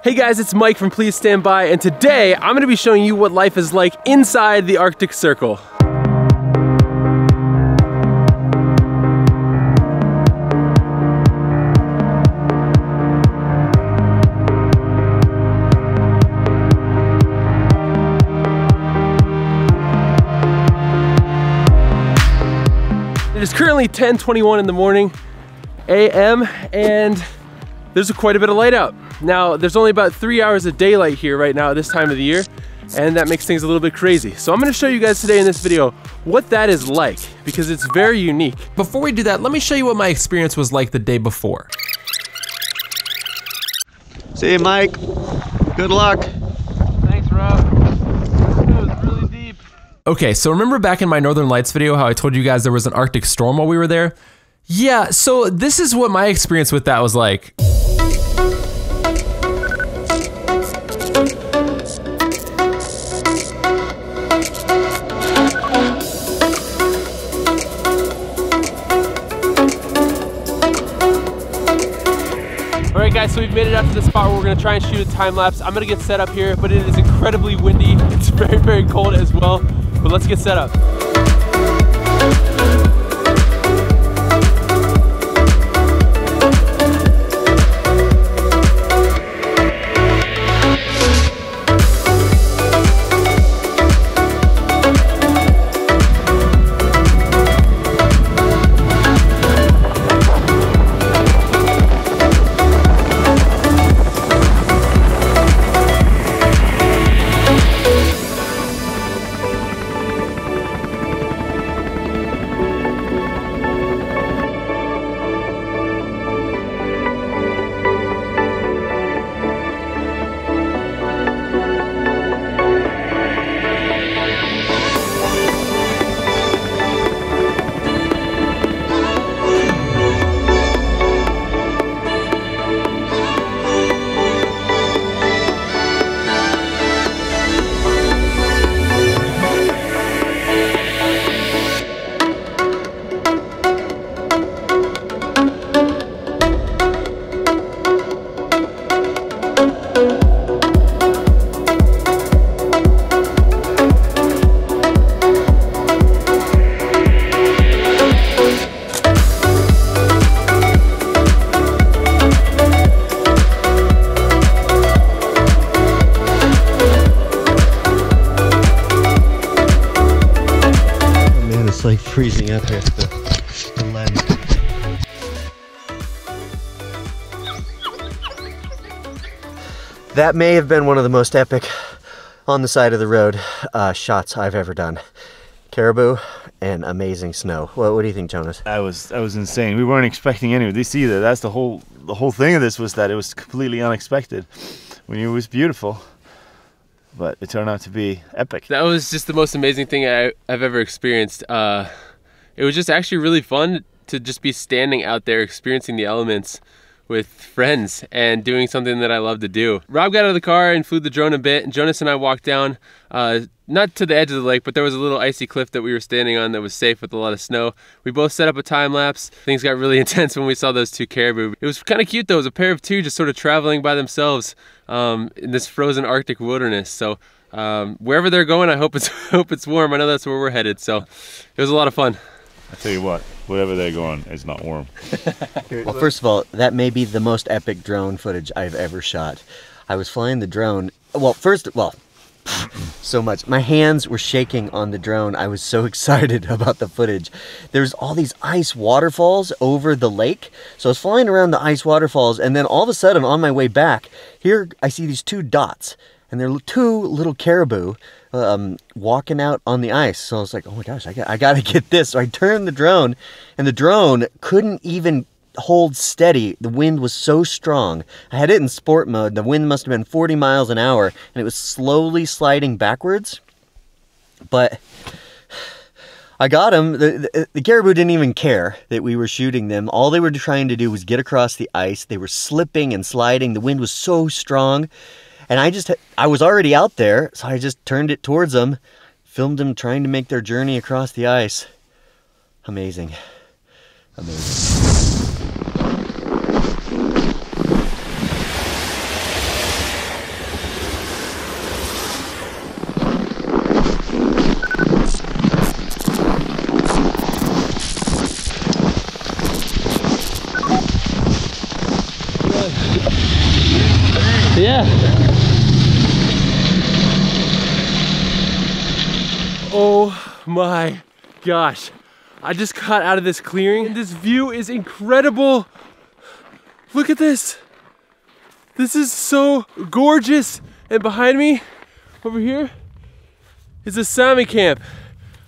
Hey guys, it's Mike from Please Stand By, and today I'm going to be showing you what life is like inside the Arctic Circle. It is currently 10:21 in the morning a.m. and there's quite a bit of light out. Now, there's only about 3 hours of daylight here right now at this time of the year, and that makes things a little bit crazy. So I'm gonna show you guys today in this video what that is like, because it's very unique. Before we do that, let me show you what my experience was like the day before. See you, Mike. Good luck. Thanks, Rob. That was really deep. Okay, so remember back in my Northern Lights video how I told you guys there was an Arctic storm while we were there? Yeah, so this is what my experience with that was like. Alright guys, so we've made it out to the spot where we're going to try and shoot a time lapse. I'm going to get set up here, but it is incredibly windy. It's very, very cold as well, but let's get set up. It's like freezing up here at the lens. That may have been one of the most epic on the side of the road shots I've ever done. Caribou and amazing snow. What do you think, Jonas? That was insane. We weren't expecting any of this either. That's the whole thing of this, was that it was completely unexpected. We knew it was beautiful, but it turned out to be epic. That was just the most amazing thing I've ever experienced. It was just actually really fun to just be standing out there experiencing the elements with friends and doing something that I love to do. Rob got out of the car and flew the drone a bit, and Jonas and I walked down, not to the edge of the lake, but there was a little icy cliff that we were standing on that was safe with a lot of snow. We both set up a time lapse. Things got really intense when we saw those two caribou. It was kind of cute though. It was a pair of two just sort of traveling by themselves in this frozen Arctic wilderness. So wherever they're going, I hope it's warm. I know that's where we're headed, so it was a lot of fun. I tell you what, wherever they're going, it's not warm. Well, first of all, that may be the most epic drone footage I've ever shot. I was flying the drone. So much. My hands were shaking on the drone. I was so excited about the footage. There's all these ice waterfalls over the lake. So I was flying around the ice waterfalls, and then all of a sudden on my way back, here I see these two dots. And they're two little caribou walking out on the ice. So I was like, oh my gosh, I gotta get this. So I turned the drone, and the drone couldn't even hold steady. The wind was so strong. I had it in sport mode. The wind must have been 40 miles an hour, and it was slowly sliding backwards. But I got him. The caribou didn't even care that we were shooting them. All they were trying to do was get across the ice. They were slipping and sliding. The wind was so strong. And I was already out there, so I just turned it towards them, filmed them trying to make their journey across the ice. Amazing. Amazing. Yeah. Oh my gosh. I just got out of this clearing and this view is incredible. Look at this. This is so gorgeous. And behind me, over here, is a Sami camp.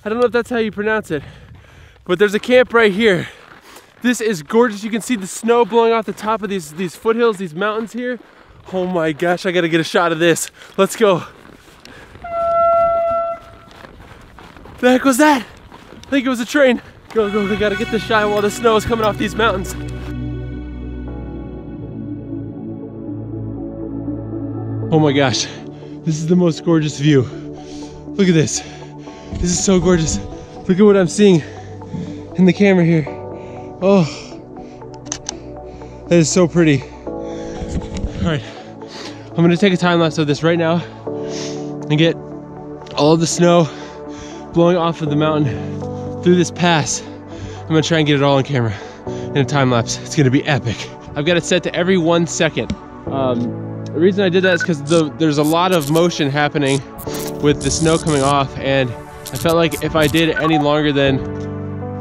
I don't know if that's how you pronounce it, but there's a camp right here. This is gorgeous. You can see the snow blowing off the top of these foothills, these mountains here. Oh my gosh, I gotta get a shot of this. Let's go. The heck was that? I think it was a train. Go, go, we gotta get this shot while the snow is coming off these mountains. Oh my gosh, this is the most gorgeous view. Look at this. This is so gorgeous. Look at what I'm seeing in the camera here. Oh, that is so pretty. All right, I'm gonna take a time lapse of this right now and get all of the snow blowing off of the mountain through this pass. I'm gonna try and get it all on camera in a time lapse. It's gonna be epic. I've got it set to every 1 second. The reason I did that is because there's a lot of motion happening with the snow coming off, and I felt like if I did any longer than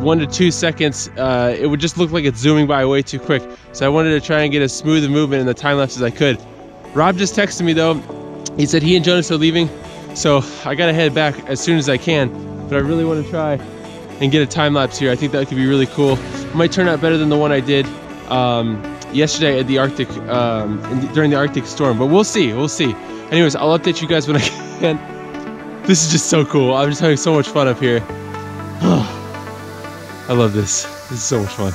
1 to 2 seconds, it would just look like it's zooming by way too quick. So I wanted to try and get as smooth a movement in the time lapse as I could. Rob just texted me though. He said he and Jonas are leaving, so I gotta head back as soon as I can. But I really want to try and get a time lapse here. I think that could be really cool. It might turn out better than the one I did yesterday at the Arctic, during the Arctic storm, but we'll see, we'll see. Anyways, I'll update you guys when I can. This is just so cool. I'm just having so much fun up here. I love this. This is so much fun.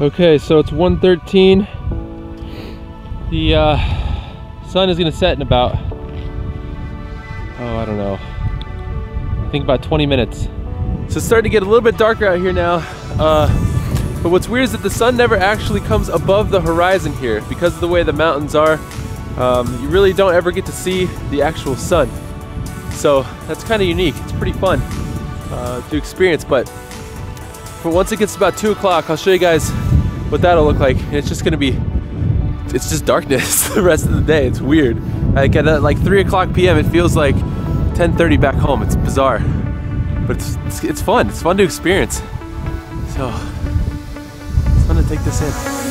Okay, so it's 1:13. The sun is gonna set in about, oh, I don't know, I think about 20 minutes. So it's starting to get a little bit darker out here now. But what's weird is that the sun never actually comes above the horizon here because of the way the mountains are. You really don't ever get to see the actual sun. So that's kind of unique. It's pretty fun to experience, but once it gets about 2 o'clock, I'll show you guys what that'll look like. And it's just gonna be, it's just darkness the rest of the day. It's weird. Like at like 3 o'clock p.m. it feels like 10:30 back home. It's bizarre, but it's fun. It's fun to experience. So it's fun to take this in.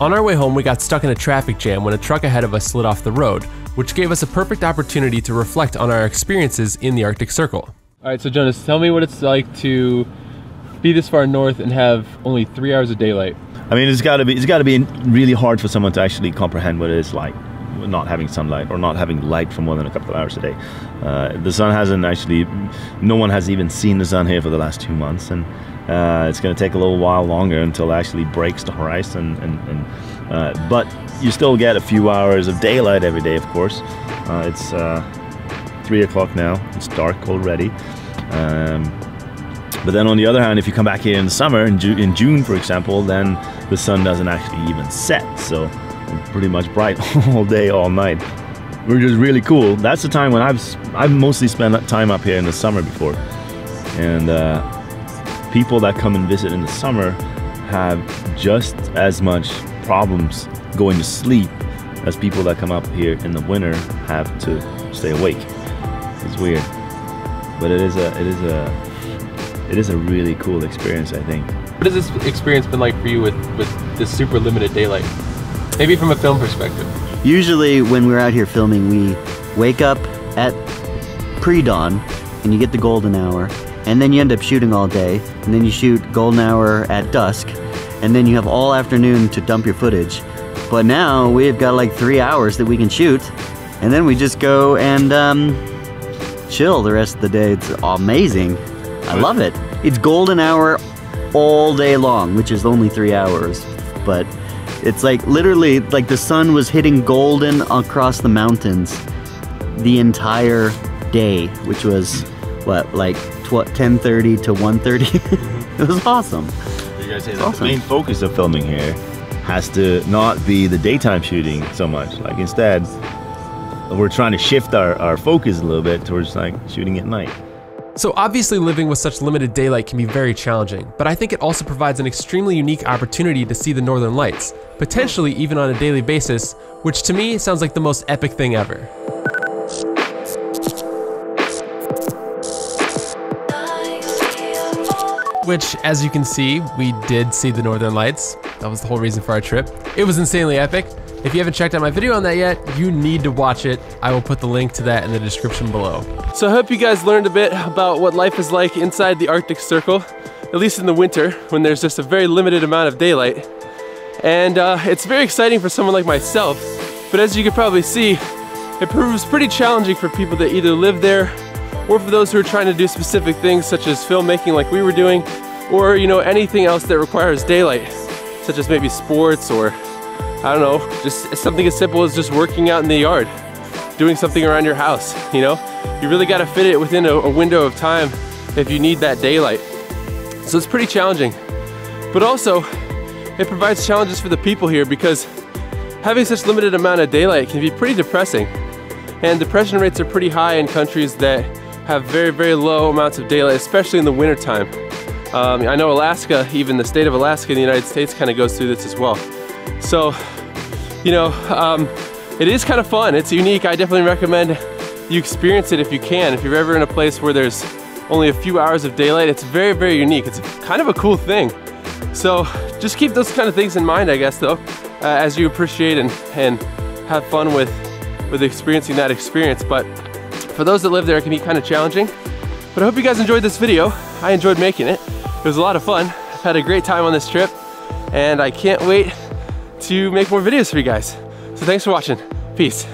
On our way home, we got stuck in a traffic jam when a truck ahead of us slid off the road, which gave us a perfect opportunity to reflect on our experiences in the Arctic Circle. All right, so Jonas, tell me what it's like to be this far north and have only 3 hours of daylight. I mean, it's got to be really hard for someone to actually comprehend what it is like not having sunlight or not having light for more than a couple of hours a day. The sun hasn't actually, no one has even seen the sun here for the last 2 months, and it's going to take a little while longer until it actually breaks the horizon. But you still get a few hours of daylight every day, of course. It's 3 o'clock now. It's dark already. But then on the other hand, if you come back here in the summer, in June, for example, then the sun doesn't actually even set. So it's pretty much bright all day, all night, which is really cool. That's the time when I've mostly spent that time up here in the summer before. And people that come and visit in the summer have just as much problems going to sleep as people that come up here in the winter have to stay awake. It's weird, but it is a really cool experience, I think. What has this experience been like for you with this super limited daylight? Maybe from a film perspective. Usually when we're out here filming, we wake up at pre-dawn and you get the golden hour, and then you end up shooting all day, and then you shoot golden hour at dusk, and then you have all afternoon to dump your footage. But now we've got like 3 hours that we can shoot, and then we just go and chill the rest of the day. It's amazing. I love it. It's golden hour all day long, which is only 3 hours, but it's like literally like the sun was hitting golden across the mountains the entire day, which was what, like 10:30 to 1:30. It was awesome. You guys say that the main focus of filming here has to not be the daytime shooting so much. Like instead, we're trying to shift our focus a little bit towards like shooting at night. So obviously living with such limited daylight can be very challenging, but I think it also provides an extremely unique opportunity to see the Northern Lights, potentially even on a daily basis, which to me sounds like the most epic thing ever. Which, as you can see, we did see the Northern Lights. That was the whole reason for our trip. It was insanely epic. If you haven't checked out my video on that yet, you need to watch it. I will put the link to that in the description below. So I hope you guys learned a bit about what life is like inside the Arctic Circle, at least in the winter, when there's just a very limited amount of daylight. And it's very exciting for someone like myself, but as you can probably see, it proves pretty challenging for people that either live there, or for those who are trying to do specific things such as filmmaking like we were doing, or anything else that requires daylight, such as maybe sports, or I don't know, just something as simple as just working out in the yard, doing something around your house, You really gotta fit it within a window of time if you need that daylight. So it's pretty challenging. But also, it provides challenges for the people here because having such limited amount of daylight can be pretty depressing. And depression rates are pretty high in countries that have very, very low amounts of daylight, especially in the winter time. I know Alaska, even the state of Alaska in the United States kind of goes through this as well. So, it is kind of fun. It's unique. I definitely recommend you experience it if you can. If you're ever in a place where there's only a few hours of daylight, it's very, very unique. It's kind of a cool thing. So just keep those kind of things in mind, I guess, though, as you appreciate and have fun with experiencing that experience. But for those that live there, it can be kind of challenging. But I hope you guys enjoyed this video. I enjoyed making it. It was a lot of fun. I've had a great time on this trip, and I can't wait to make more videos for you guys. So thanks for watching. Peace.